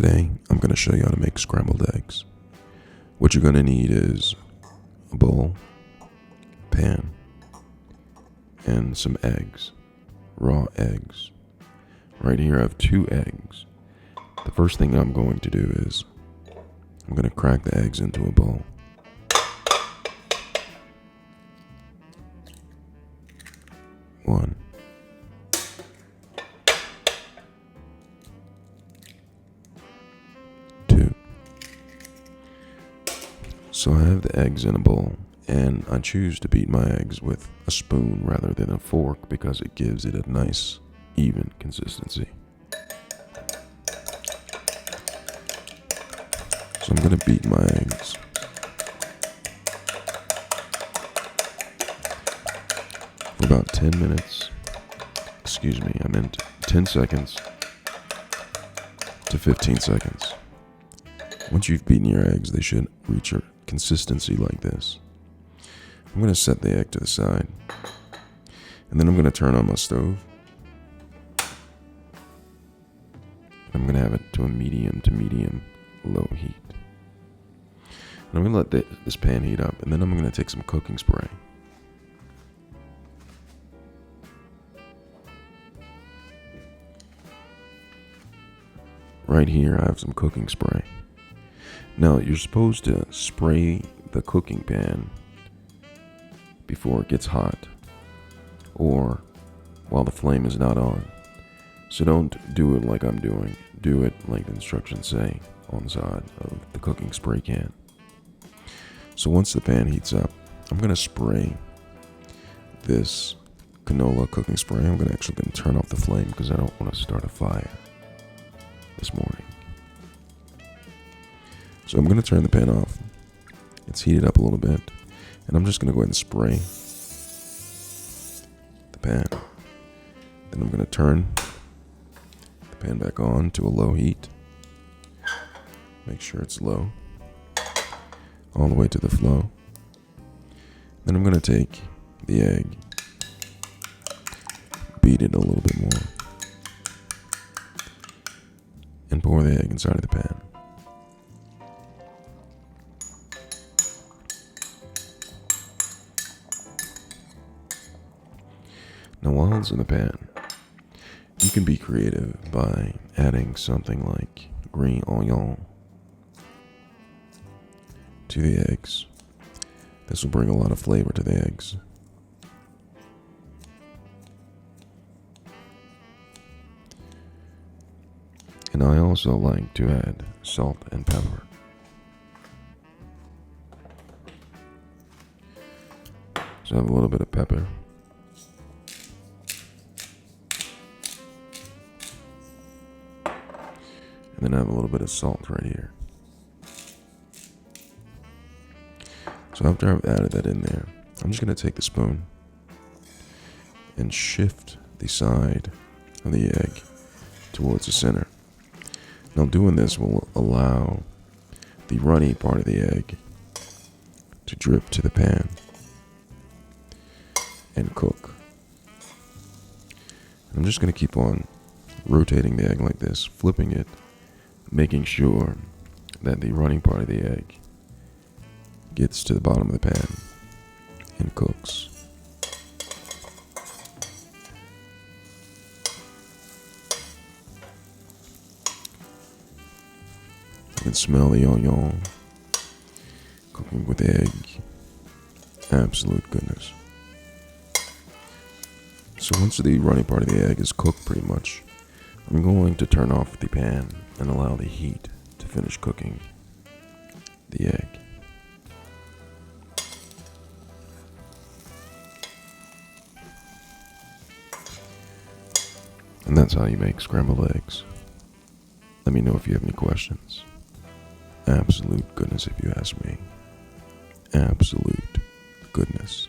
Today, I'm going to show you how to make scrambled eggs. What you're going to need is a bowl, pan, and some eggs, raw eggs. Right here I have 2 eggs. The first thing I'm going to do is I'm going to crack the eggs into a bowl. One. Two. So I have the eggs in a bowl, and I choose to beat my eggs with a spoon rather than a fork because it gives it a nice, even consistency. So I'm going to beat my eggs. For about 10 minutes. Excuse me, I meant 10 seconds to 15 seconds. Once you've beaten your eggs, they should reach a consistency like this. I'm going to set the egg to the side. And then I'm going to turn on my stove. I'm going to have it to a medium to medium low heat. And I'm going to let this pan heat up, and then I'm going to take some cooking spray. Right here I have some cooking spray. Now you're supposed to spray the cooking pan before it gets hot, or while the flame is not on. So don't do it like I'm doing. Do it like the instructions say on the side of the cooking spray can. So once the pan heats up, I'm going to spray this canola cooking spray. I'm going to turn off the flame because I don't want to start a fire this morning. So I'm going to turn the pan off. It's heated up a little bit, and I'm just going to go ahead and spray the pan. Then I'm going to turn the pan back on to a low heat. Make sure it's low, all the way to the flow. Then I'm going to take the egg, beat it a little bit more, and pour the egg inside of the pan. Now while it's in the pan, you can be creative by adding something like green onion to the eggs. This will bring a lot of flavor to the eggs. And I also like to add salt and pepper. So I have a little bit of pepper. And then I have a little bit of salt right here. So after I've added that in there, I'm just going to take the spoon and shift the side of the egg towards the center. Now doing this will allow the runny part of the egg to drip to the pan and cook. And I'm just going to keep on rotating the egg like this, flipping it, making sure that the running part of the egg gets to the bottom of the pan and cooks. You can smell the onion cooking with the egg. Absolute goodness. So once the runny part of the egg is cooked pretty much, I'm going to turn off the pan and allow the heat to finish cooking the egg. And that's how you make scrambled eggs. Let me know if you have any questions. Absolute goodness if you ask me. Absolute goodness.